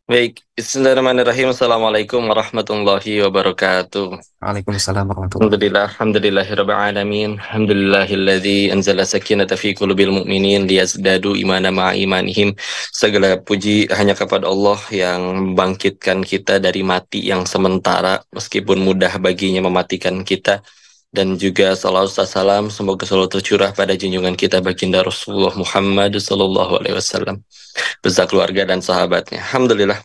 Baik, Bismillahirrahmanirrahim. Assalamualaikum warahmatullahi wabarakatuh. Waalaikumsalam warahmatullahi Alhamdulillah, alhamdulillahirabbil alamin. Alhamdulillahilladzi anzala sakinata fi qulubil mu'minin liyazdadu imana ma'a imanihim. Segala puji hanya kepada Allah yang membangkitkan kita dari mati yang sementara meskipun mudah baginya mematikan kita, dan juga salawat serta salam semoga selalu tercurah pada junjungan kita baginda Rasulullah Muhammad sallallahu alaihi wasallam beserta keluarga dan sahabatnya. Alhamdulillah.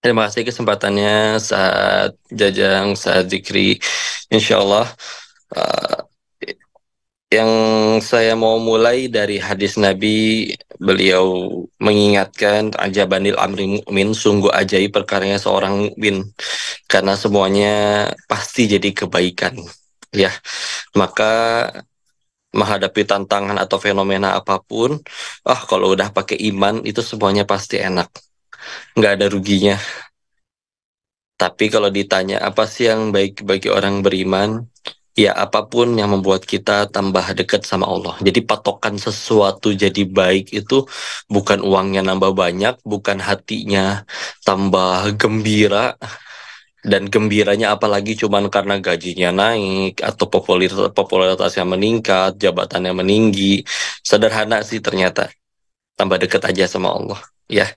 Terima kasih kesempatannya saat Jajang, saat Zikri. Insya Allah, uh, yang saya mau mulai dari hadis Nabi, beliau mengingatkan, ajabanil amri mu'min, sungguh ajaib perkaranya seorang mukmin, karena semuanya pasti jadi kebaikan. Ya, maka menghadapi tantangan atau fenomena apapun, kalau udah pakai iman, itu semuanya pasti enak. Nggak ada ruginya. Tapi kalau ditanya apa sih yang baik bagi orang beriman, ya apapun yang membuat kita tambah dekat sama Allah. Jadi patokan sesuatu jadi baik itu bukan uangnya nambah banyak, bukan hatinya tambah gembira, dan gembiranya apalagi cuman karena gajinya naik atau popularitasnya meningkat, jabatannya meninggi. Sederhana sih ternyata, tambah dekat aja sama Allah. Ya,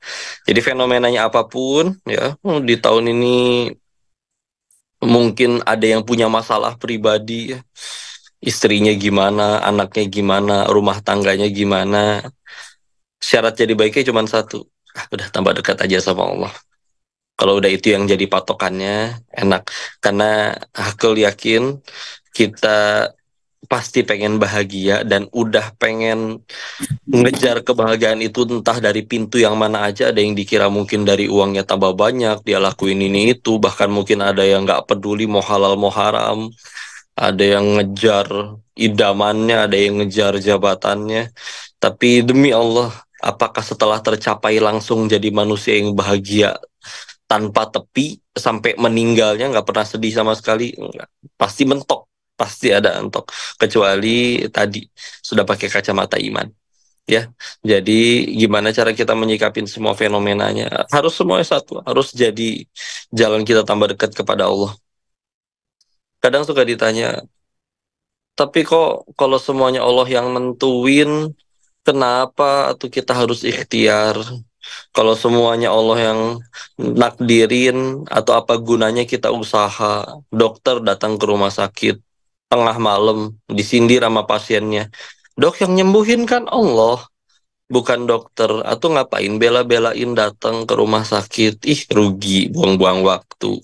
jadi fenomenanya apapun ya, di tahun ini mungkin ada yang punya masalah pribadi, ya. Istrinya gimana, anaknya gimana, rumah tangganya gimana. Syarat jadi baiknya cuma satu. Udah tambah dekat aja sama Allah. Kalau udah itu yang jadi patokannya, enak. Karena aku yakin kita pasti pengen bahagia dan udah pengen ngejar kebahagiaan itu entah dari pintu yang mana aja. Ada yang dikira mungkin dari uangnya tambah banyak, dia lakuin ini itu, bahkan mungkin ada yang nggak peduli mau halal mau haram, ada yang ngejar idamannya, ada yang ngejar jabatannya. Tapi demi Allah, apakah setelah tercapai langsung jadi manusia yang bahagia tanpa tepi sampai meninggalnya nggak pernah sedih sama sekali? Enggak. Pasti mentok, pasti ada entok. Kecuali tadi sudah pakai kacamata iman. Ya, jadi gimana cara kita menyikapin semua fenomenanya? Harus semuanya satu, harus jadi jalan kita tambah dekat kepada Allah. Kadang suka ditanya, tapi kok kalau semuanya Allah yang nentuin, kenapa tuh kita harus ikhtiar? Kalau semuanya Allah yang nakdirin, atau apa gunanya kita usaha? Dokter datang ke rumah sakit tengah malam, disindir sama pasiennya. Dok, yang nyembuhin kan Allah, bukan dokter. Atau ngapain bela-belain datang ke rumah sakit? Ih, rugi, buang-buang waktu.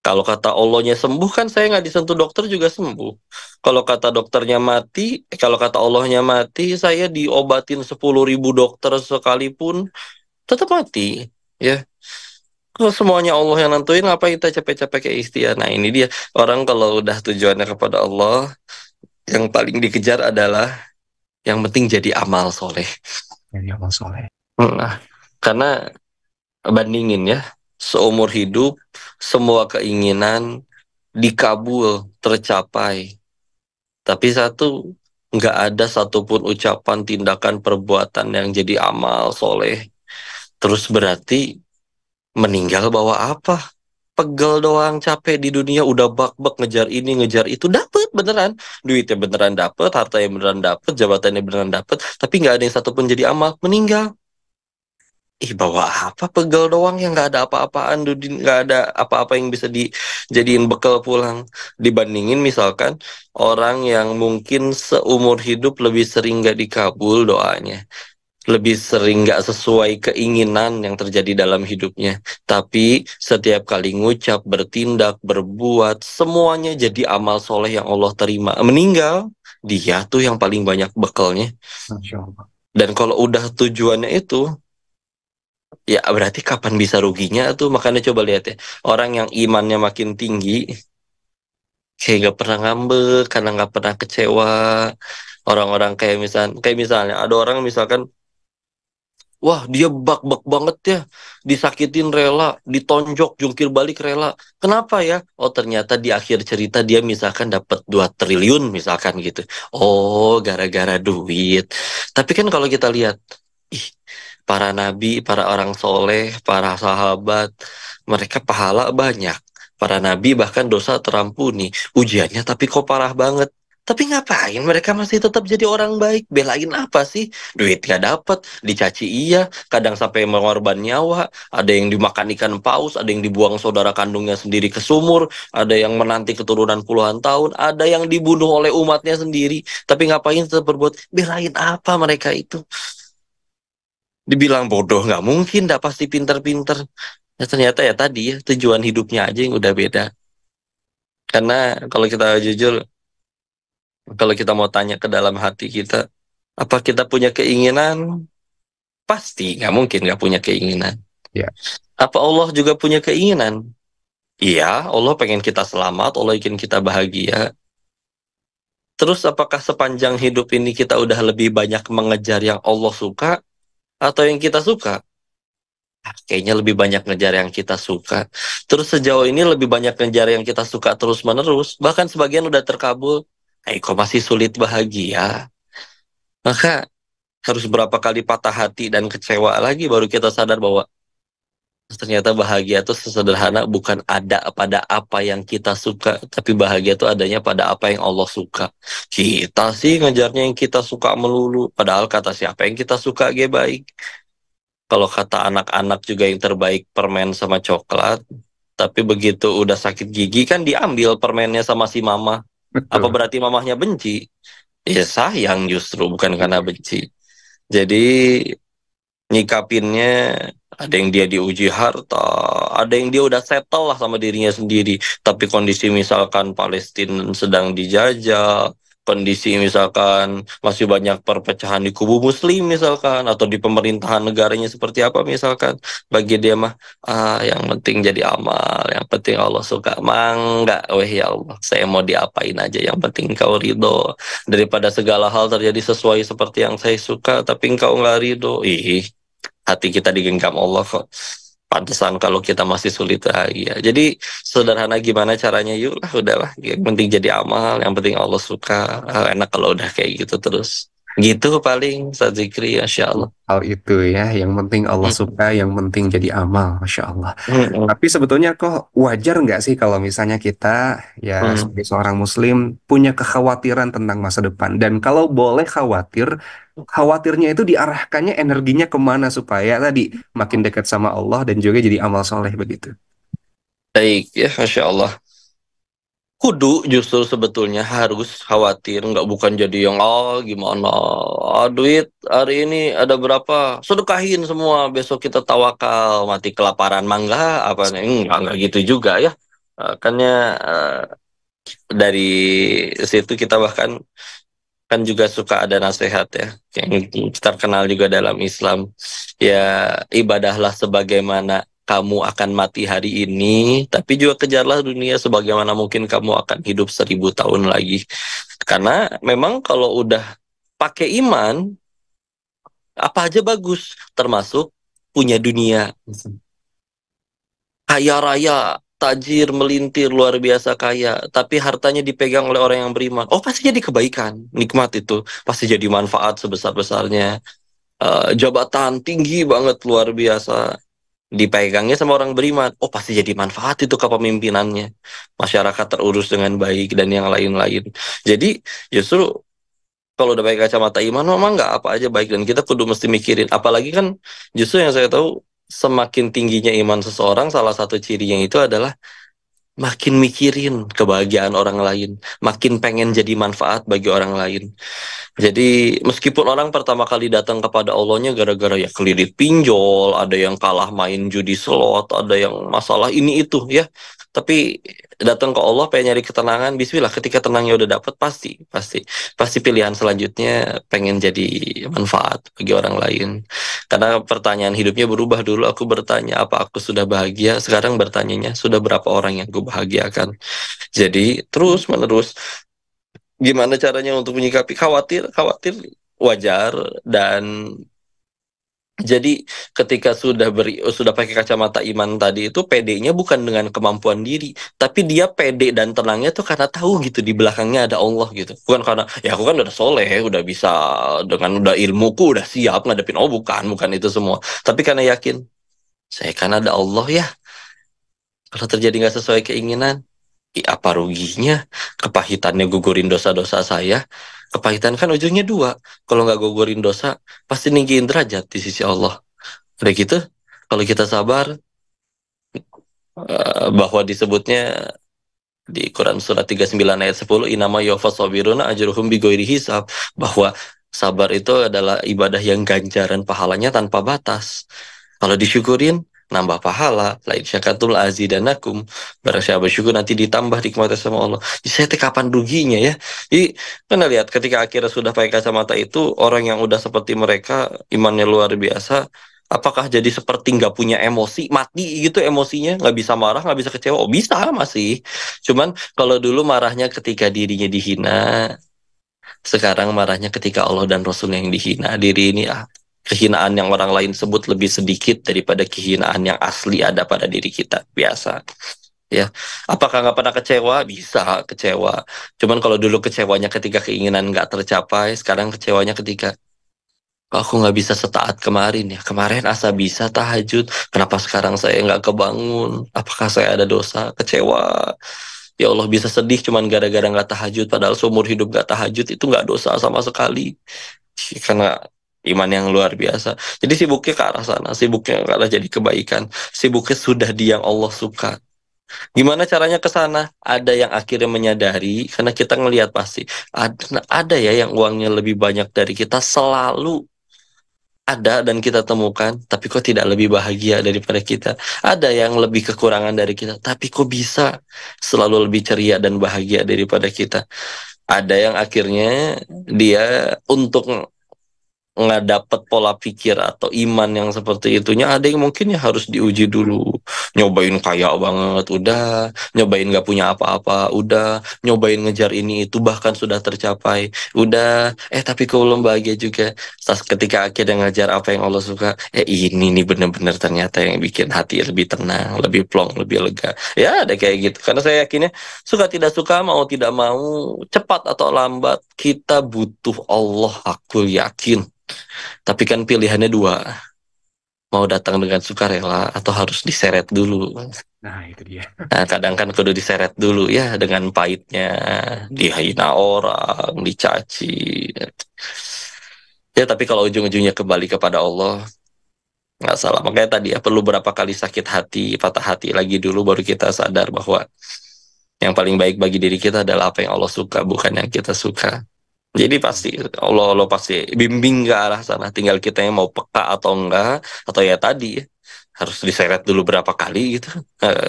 Kalau kata Allahnya sembuh, kan saya nggak disentuh dokter juga sembuh. Kalau kata dokternya mati, kalau kata Allahnya mati, saya diobatin 10.000 dokter sekalipun tetap mati. Ya, kalau semuanya Allah yang nentuin, ngapain kita capek-capek kayak ikhtiar? Nah, ini dia, orang kalau udah tujuannya kepada Allah, yang paling dikejar adalah yang penting jadi amal soleh. Ya Allah soleh. Nah, karena bandingin ya, seumur hidup semua keinginan dikabul, tercapai. Tapi satu, nggak ada satupun ucapan, tindakan, perbuatan yang jadi amal soleh. Terus berarti meninggal bawa apa? Pegel doang, capek di dunia, udah bak-bak ngejar ini, ngejar itu, dapet beneran. Duitnya beneran dapet, hartanya beneran dapet, jabatannya beneran dapet, tapi nggak ada yang satupun jadi amal, meninggal. Ih, bawa apa, pegel doang yang nggak ada apa-apaan, nggak ada apa-apa yang bisa dijadiin bekal pulang. Dibandingin misalkan orang yang mungkin seumur hidup lebih sering nggak dikabul doanya, lebih sering nggak sesuai keinginan yang terjadi dalam hidupnya. Tapi setiap kali ngucap, bertindak, berbuat, semuanya jadi amal soleh yang Allah terima. Meninggal, dia tuh yang paling banyak bekalnya. Masya Allah. Dan kalau udah tujuannya itu, ya berarti kapan bisa ruginya tuh. Makanya coba lihat ya, orang yang imannya makin tinggi, kayak nggak pernah ngambek, karena nggak pernah kecewa. Orang-orang kayak misalnya ada orang misalkan, wah dia bak-bak banget ya, disakitin rela, ditonjok, jungkir balik rela. Kenapa ya? Oh ternyata di akhir cerita dia misalkan dapat 2 triliun misalkan gitu. Oh gara-gara duit. Tapi kan kalau kita lihat, ih, para nabi, para orang soleh, para sahabat, mereka pahala banyak. Para nabi bahkan dosa terampuni. Ujiannya tapi kok parah banget. Tapi ngapain mereka masih tetap jadi orang baik? Belain apa sih? Duit gak dapat, dicaci iya, kadang sampai mengorban nyawa, ada yang dimakan ikan paus, ada yang dibuang saudara kandungnya sendiri ke sumur, ada yang menanti keturunan puluhan tahun, ada yang dibunuh oleh umatnya sendiri. Tapi ngapain tetap berbuat? Belain apa mereka itu? Dibilang bodoh nggak mungkin, nggak pasti pinter-pinter. Ya, ternyata ya tadi ya tujuan hidupnya aja yang udah beda. Karena kalau kita jujur, kalau kita mau tanya ke dalam hati kita, apa kita punya keinginan? Pasti nggak mungkin nggak punya keinginan. Ya, Apa Allah juga punya keinginan? Iya, Allah pengen kita selamat, Allah ingin kita bahagia. Terus apakah sepanjang hidup ini kita udah lebih banyak mengejar yang Allah suka atau yang kita suka? Kayaknya lebih banyak ngejar yang kita suka. Terus sejauh ini lebih banyak ngejar yang kita suka terus-menerus. Bahkan sebagian udah terkabul. Kok masih sulit bahagia? Maka harus berapa kali patah hati dan kecewa lagi baru kita sadar bahwa ternyata bahagia itu sesederhana bukan ada pada apa yang kita suka, tapi bahagia itu adanya pada apa yang Allah suka. Kita sih ngejarnya yang kita suka melulu, padahal kata siapa yang kita suka gue baik. Kalau kata anak-anak juga yang terbaik permen sama coklat, tapi begitu udah sakit gigi kan diambil permennya sama si mama. Apa betul. berarti mamahnya benci? Ya sayang justru bukan karena benci. Jadi nyikapinnya ada yang dia diuji harta, ada yang dia udah settle lah sama dirinya sendiri. Tapi kondisi misalkan Palestina sedang dijajah, kondisi misalkan masih banyak perpecahan di kubu Muslim misalkan, atau di pemerintahan negaranya seperti apa misalkan, bagi dia mah yang penting jadi amal, yang penting Allah suka. Mangga, weh ya Allah, saya mau diapain aja, yang penting kau ridho. Daripada segala hal terjadi sesuai seperti yang saya suka, tapi engkau nggak ridho. Ih, hati kita digenggam Allah kok. Pantesan kalau kita masih sulit bahagia. Jadi sederhana gimana caranya, yuk lah udahlah. Yang penting jadi amal, yang penting Allah suka. Enak kalau udah kayak gitu terus. Gitu paling, Ustaz Zikri, Masya Allah. Hal itu ya, yang penting Allah Mm, suka, yang penting jadi amal, Masya Allah. mm, Tapi sebetulnya kok wajar nggak sih kalau misalnya kita ya mm, sebagai seorang Muslim punya kekhawatiran tentang masa depan. Dan kalau boleh khawatir, khawatirnya itu diarahkannya energinya kemana supaya tadi makin dekat sama Allah dan juga jadi amal soleh begitu. Baik ya, Masya Allah. Kudu justru sebetulnya harus khawatir, nggak bukan jadi yang gimana, duit hari ini ada berapa, sedekahin semua, besok kita tawakal, mati kelaparan mangga apa nih, enggak gitu juga ya. Makanya dari situ kita bahkan kan juga suka ada nasihat ya yang terkenal juga dalam Islam, ya ibadahlah sebagaimana kamu akan mati hari ini, tapi juga kejarlah dunia sebagaimana mungkin kamu akan hidup 1000 tahun lagi. Karena memang kalau udah pakai iman, apa aja bagus, termasuk punya dunia. Kaya raya, tajir, melintir, luar biasa kaya, tapi hartanya dipegang oleh orang yang beriman. Oh, pasti jadi kebaikan, nikmat itu. Pasti jadi manfaat sebesar-besarnya. Jabatan tinggi banget, luar biasa. Dipegangnya sama orang beriman. Oh, pasti jadi manfaat itu kepemimpinannya. Masyarakat terurus dengan baik dan yang lain-lain. Jadi, justru kalau udah pakai kacamata iman, memang nggak apa aja baik. Dan kita kudu mesti mikirin. Apalagi kan, justru yang saya tahu, semakin tingginya iman seseorang, salah satu cirinya itu adalah makin mikirin kebahagiaan orang lain, makin pengen jadi manfaat bagi orang lain. Jadi meskipun orang pertama kali datang kepada Allahnya gara-gara ya kelilit pinjol, ada yang kalah main judi slot, ada yang masalah ini itu ya. Tapi datang ke Allah pengen nyari ketenangan, bismillah ketika tenangnya udah dapet, pasti pasti pasti pilihan selanjutnya pengen jadi manfaat bagi orang lain. Karena pertanyaan hidupnya berubah, dulu aku bertanya apa aku sudah bahagia, sekarang bertanyanya sudah berapa orang yang aku bahagiakan. Jadi terus menerus gimana caranya untuk menyikapi khawatir, khawatir wajar, dan Jadi ketika sudah pakai kacamata iman tadi itu PD-nya bukan dengan kemampuan diri, tapi dia pede dan tenangnya tuh karena tahu gitu di belakangnya ada Allah gitu. Bukan karena ya aku kan udah soleh, udah bisa dengan udah ilmuku udah siap ngadepin. Oh bukan, bukan itu semua. Tapi karena yakin saya kan ada Allah ya. Kalau terjadi nggak sesuai keinginan, apa ruginya? Kepahitannya gugurin dosa-dosa saya. Kepahitan kan ujungnya dua. Kalau nggak gugurin dosa, pasti ninggiin derajat di sisi Allah. Udah gitu, kalau kita sabar, bahwa disebutnya di Quran surat 39 ayat 10, inama yuwaffas sabiruna ajruhum bighairi hisab, bahwa sabar itu adalah ibadah yang ganjaran pahalanya tanpa batas. Kalau disyukurin, nambah pahala. Lain syakatul azidanakum. Barang siapa bersyukur nanti ditambah nikmatnya sama Allah. Jadi saya teh kapan ruginya ya? Jadi kan lihat ketika akhirnya sudah pakai kacamata itu, orang yang udah seperti mereka, imannya luar biasa, apakah jadi seperti nggak punya emosi, mati gitu emosinya, nggak bisa marah, nggak bisa kecewa? Oh bisa masih. Cuman kalau dulu marahnya ketika dirinya dihina, sekarang marahnya ketika Allah dan Rasul yang dihina. Diri ini kehinaan yang orang lain sebut lebih sedikit daripada kehinaan yang asli ada pada diri kita. Biasa. Ya, apakah nggak pernah kecewa? Bisa kecewa. Cuman kalau dulu kecewanya ketika keinginan nggak tercapai, sekarang kecewanya ketika "Kok aku nggak bisa setaat kemarin ya. Kemarin asa bisa tahajud. Kenapa sekarang saya nggak kebangun? Apakah saya ada dosa? Kecewa. Ya Allah bisa sedih cuman gara-gara nggak tahajud. Padahal seumur hidup nggak tahajud itu nggak dosa sama sekali. Karena iman yang luar biasa. Jadi sibuknya ke arah sana. Sibuknya ke arah jadi kebaikan. Sibuknya sudah di yang Allah suka. Gimana caranya ke sana? Ada yang akhirnya menyadari. Karena kita ngelihat pasti. Ada ya yang uangnya lebih banyak dari kita selalu ada dan kita temukan, tapi kok tidak lebih bahagia daripada kita. Ada yang lebih kekurangan dari kita, tapi kok bisa selalu lebih ceria dan bahagia daripada kita. Ada yang akhirnya dia untuk nggak dapet pola pikir atau iman yang seperti itunya, ada yang mungkin ya harus diuji dulu, nyobain kaya banget udah, nyobain nggak punya apa-apa udah, nyobain ngejar ini itu bahkan sudah tercapai udah, tapi kok belum bahagia juga. Terus ketika akhirnya ngajar apa yang Allah suka, ini nih bener-bener ternyata yang bikin hati lebih tenang, lebih plong, lebih lega. Ya ada kayak gitu, karena saya yakinnya suka tidak suka, mau tidak mau, cepat atau lambat kita butuh Allah, aku yakin. Tapi kan pilihannya dua, mau datang dengan sukarela atau harus diseret dulu. Nah, itu dia. Nah, kadang kan kudu diseret dulu ya dengan pahitnya, dihina orang, dicaci. Ya, tapi kalau ujung-ujungnya kembali kepada Allah, nggak salah. Makanya tadi ya perlu berapa kali sakit hati, patah hati lagi dulu baru kita sadar bahwa yang paling baik bagi diri kita adalah apa yang Allah suka, bukan yang kita suka. Jadi pasti Allah pasti bimbing ke arah sana. Tinggal kita yang mau peka atau enggak, atau ya tadi ya, harus diseret dulu berapa kali gitu.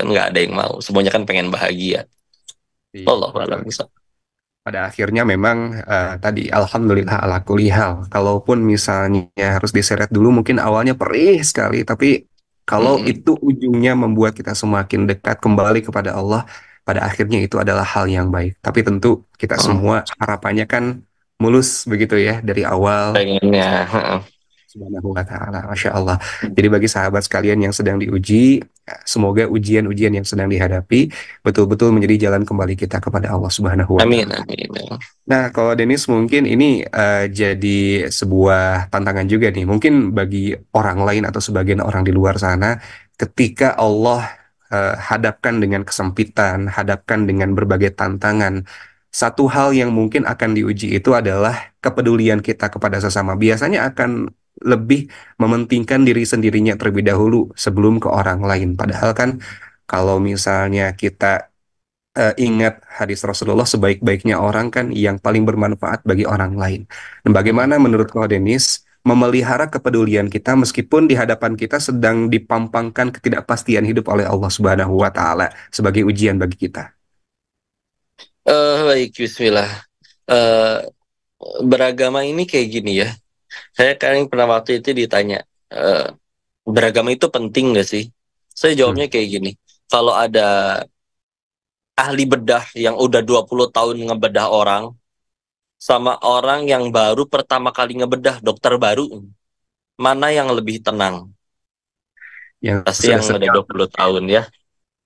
Enggak ada yang mau. Semuanya kan pengen bahagia. Iya, Allah betul. alam bisa. Pada akhirnya memang tadi alhamdulillah ala kulli hal. Kalaupun misalnya harus diseret dulu mungkin awalnya perih sekali, tapi kalau Mm-mm. itu ujungnya membuat kita semakin dekat kembali kepada Allah, pada akhirnya itu adalah hal yang baik. Tapi tentu kita Mm. semua harapannya kan mulus begitu ya dari awal. Pengennya. Subhanahu wa ta'ala, Masya Allah. Jadi bagi sahabat sekalian yang sedang diuji, semoga ujian-ujian yang sedang dihadapi betul-betul menjadi jalan kembali kita kepada Allah Subhanahu wa Amin, ta'ala. amin. Nah, kalau Denis mungkin ini jadi sebuah tantangan juga nih. Mungkin bagi orang lain atau sebagian orang di luar sana, ketika Allah hadapkan dengan kesempitan, hadapkan dengan berbagai tantangan, satu hal yang mungkin akan diuji itu adalah kepedulian kita kepada sesama. Biasanya akan lebih mementingkan diri sendirinya terlebih dahulu sebelum ke orang lain. Padahal kan kalau misalnya kita ingat hadis Rasulullah sebaik-baiknya orang kan yang paling bermanfaat bagi orang lain. Dan bagaimana menurut kau Denis memelihara kepedulian kita meskipun di hadapan kita sedang dipampangkan ketidakpastian hidup oleh Allah Subhanahu wa taala sebagai ujian bagi kita. Baik, Bismillah. Eh, Beragama ini kayak gini ya. Saya kan pernah waktu itu ditanya, eh, beragama itu penting gak sih? Saya Hmm. jawabnya kayak gini. Kalau ada ahli bedah yang udah 20 tahun ngebedah orang, sama orang yang baru pertama kali ngebedah, dokter baru. mana yang lebih tenang? Yang Pasti sudah yang udah setia. 20 tahun ya.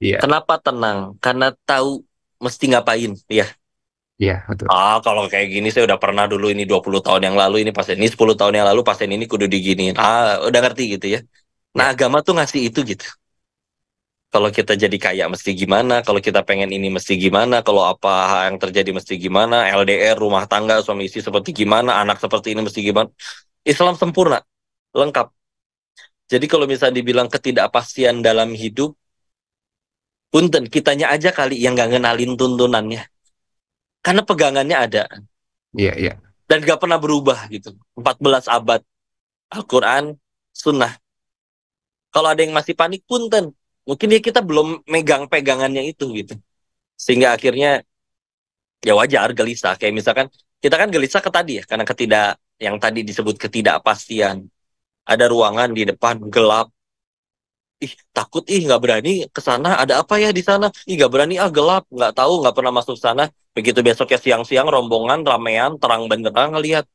Iya, Kenapa tenang? Karena tahu mesti ngapain. Ya. iya, betul. Kalau kayak gini saya udah pernah dulu ini 20 tahun yang lalu ini pasien ini 10 tahun yang lalu pasien ini kudu diginiin. Udah ngerti gitu ya. Nah, Iya, agama tuh ngasih itu gitu. Kalau kita jadi kaya mesti gimana, kalau kita pengen ini mesti gimana, kalau apa yang terjadi mesti gimana, LDR, rumah tangga, suami istri seperti gimana, anak seperti ini mesti gimana. Islam sempurna, lengkap. Jadi kalau misalnya dibilang ketidakpastian dalam hidup, punten, kitanya aja kali yang nggak ngenalin tuntunannya. Karena pegangannya ada iya, iya, dan nggak pernah berubah gitu. 14 abad Al-Quran, Sunnah. Kalau ada yang masih panik, punten. Mungkin ya kita belum megang pegangannya itu gitu. Sehingga akhirnya ya wajar gelisah. Kayak misalkan kita kan gelisah ke tadi ya, karena yang tadi disebut ketidakpastian. Ada ruangan di depan gelap. Ih, takut nggak berani ke sana. Ada apa ya di sana? Ih, nggak berani gelap, nggak tahu, nggak pernah masuk sana. Begitu besoknya siang-siang rombongan ramean terang benderang ngelihat,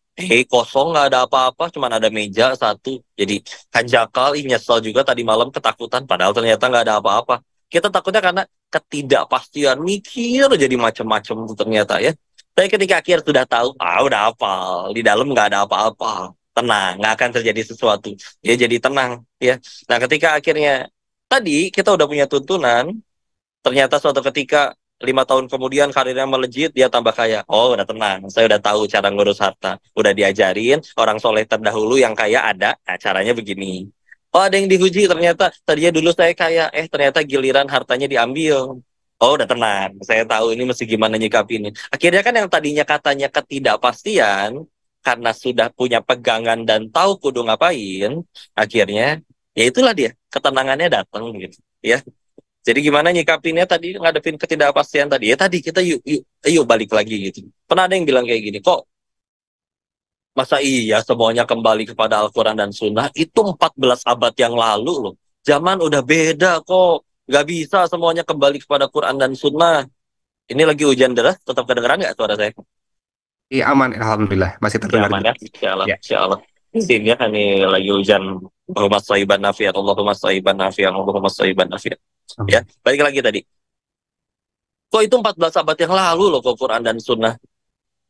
kosong nggak ada apa-apa, cuman ada meja satu. Jadi hanjakal, nyesel juga tadi malam ketakutan, padahal ternyata nggak ada apa-apa. Kita takutnya karena ketidakpastian, mikir jadi macam-macam ternyata ya. Tapi ketika akhir sudah tahu, udah hafal, di dalam nggak ada apa-apa, tenang, nggak akan terjadi sesuatu. Ya jadi tenang ya. Nah, ketika akhirnya tadi kita udah punya tuntunan, ternyata suatu ketika 5 tahun kemudian karirnya melejit, dia tambah kaya. Oh, udah tenang. Saya udah tahu cara ngurus harta. Udah diajarin orang soleh terdahulu yang kaya ada. Nah, caranya begini. Oh, ada yang diuji ternyata. Tadinya dulu saya kaya. Ternyata giliran hartanya diambil. Oh, udah tenang. Saya tahu ini mesti gimana nyikapin ini. Akhirnya kan yang tadinya katanya ketidakpastian, karena sudah punya pegangan dan tahu kudu ngapain, akhirnya ya itulah dia ketenangannya datang gitu ya. Jadi gimana nyikapinnya tadi ngadepin ketidakpastian tadi ya, tadi kita yuk yuk yuk balik lagi gitu. Pernah ada yang bilang kayak gini, kok masa iya semuanya kembali kepada Al-Quran dan Sunnah, itu 14 abad yang lalu loh, zaman udah beda kok, nggak bisa semuanya kembali kepada Quran dan Sunnah. Ini lagi hujan deras, tetap kedengeran nggak suara saya? iya, aman, alhamdulillah masih Ya terdengar aman ya, jelas. insya Allah, Ya, insya Allah. Sini ya, ini lagi hujan. Allahumma shayyiban nafiat, Allahumma shayyiban nafiat, Allahumma shayyiban nafiat. Ya, amin. balik lagi tadi. Kok itu 14 abad yang lalu loh kok Quran dan Sunnah.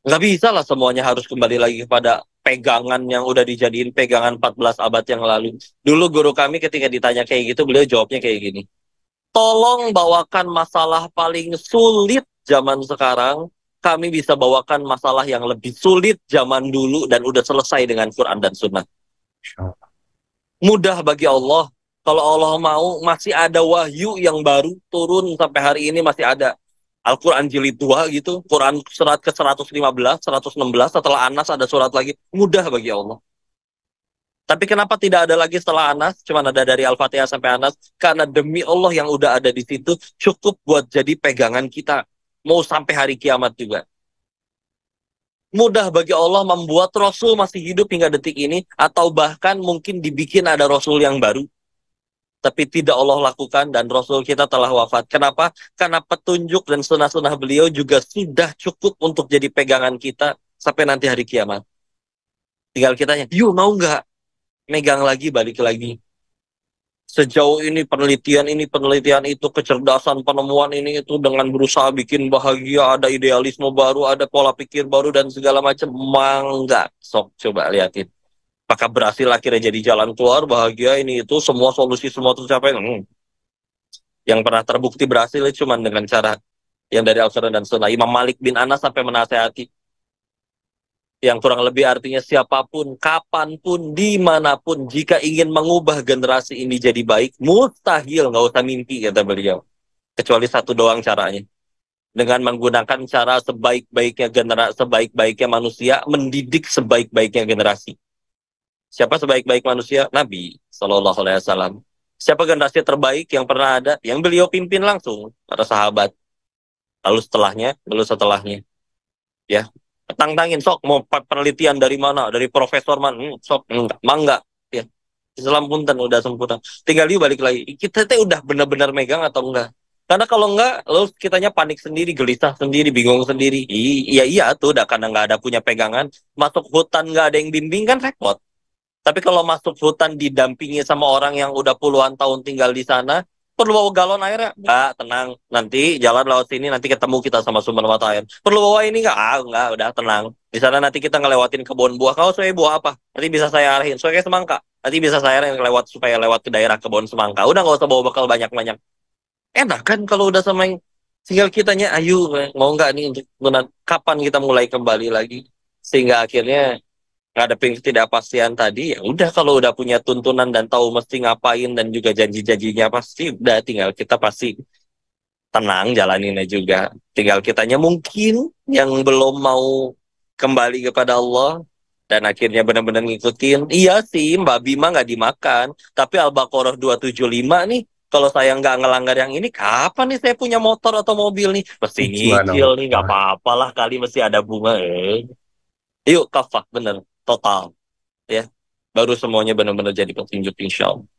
Nggak bisa lah semuanya harus kembali lagi kepada pegangan yang udah dijadiin pegangan 14 abad yang lalu. Dulu guru kami ketika ditanya kayak gitu, beliau jawabnya kayak gini. Tolong bawakan masalah paling sulit zaman sekarang. Kami bisa bawakan masalah yang lebih sulit zaman dulu dan udah selesai dengan Quran dan Sunnah. Insya Allah. Mudah bagi Allah. Kalau Allah mau, masih ada wahyu yang baru turun sampai hari ini masih ada. Al-Quran jilid 2 gitu, Quran surat ke 115, 116, setelah Anas ada surat lagi. Mudah bagi Allah. Tapi kenapa tidak ada lagi setelah Anas? Cuma ada dari Al-Fatihah sampai Anas. Karena demi Allah yang udah ada di situ, cukup buat jadi pegangan kita. Mau sampai hari kiamat juga. Mudah bagi Allah membuat Rasul masih hidup hingga detik ini. Atau bahkan mungkin dibikin ada Rasul yang baru. Tapi tidak Allah lakukan dan Rasul kita telah wafat. Kenapa? Karena petunjuk dan sunnah-sunnah beliau juga sudah cukup untuk jadi pegangan kita sampai nanti hari kiamat. Tinggal kitanya, yuk mau nggak megang lagi, balik lagi. Sejauh ini penelitian itu, kecerdasan penemuan ini itu dengan berusaha bikin bahagia, ada idealisme baru, ada pola pikir baru dan segala macam. Mangga, sok coba liatin. Apakah berhasil akhirnya jadi jalan keluar bahagia ini itu semua solusi semua tercapai? Yang pernah terbukti berhasil cuma dengan cara yang dari Al-Quran dan Sunnah. Imam Malik bin Anas sampai menasehati, yang kurang lebih artinya siapapun, kapanpun, dimanapun, jika ingin mengubah generasi ini jadi baik, mustahil, nggak usah mimpi, kata beliau. Kecuali satu doang caranya. Dengan menggunakan cara sebaik-baiknya generasi, sebaik-baiknya manusia, mendidik sebaik-baiknya generasi. Siapa sebaik-baik manusia? Nabi Shallallahu Alaihi Wasallam. Siapa generasi terbaik yang pernah ada? Yang beliau pimpin langsung, para sahabat. Lalu setelahnya, ya. Tantangin sok mau penelitian dari mana, dari profesor mana, sok enggak, mangga, ya. Islam pun kan udah sempurna. Tinggal yuk balik lagi. Kita teh udah benar-benar megang atau enggak? Karena kalau enggak, lalu kitanya panik sendiri, gelisah sendiri, bingung sendiri. Iya iya tuh, udah karena nggak ada punya pegangan. Masuk hutan nggak ada yang bimbing kan repot. Tapi kalau masuk hutan didampingi sama orang yang udah puluhan tahun tinggal di sana, perlu bawa galon air ya? Enggak, tenang. Nanti jalan lewat sini, nanti ketemu kita sama sumber mata air. Perlu bawa ini nggak? Ah, enggak, udah tenang. Di sana nanti kita ngelewatin kebun buah. Kau suka buah apa? Nanti bisa saya arahin. Suka semangka. Nanti bisa saya arahin lewat supaya lewat ke daerah kebun semangka. Udah nggak usah bawa bekal banyak-banyak. Enak kan kalau udah sama yang tinggal kitanya, ayo mau nggak nih untuk kapan kita mulai kembali lagi? Sehingga akhirnya ngadepin ketidakpastian tadi, ya udah kalau udah punya tuntunan dan tahu mesti ngapain dan juga janji-janjinya pasti udah tinggal kita pasti tenang jalaninnya juga. Tinggal kitanya mungkin yang belum mau kembali kepada Allah dan akhirnya benar-benar ngikutin. Iya sih, Mbak Bima nggak dimakan, tapi Al-Baqarah 275 nih. Kalau saya nggak ngelanggar yang ini, kapan nih saya punya motor atau mobil nih? Mesti nyicil nih, nggak Subhanallah. apa-apa lah kali mesti ada bunga. Yuk, kafah, bener. Total. Ya. Baru semuanya benar-benar jadi petunjuk insya Allah.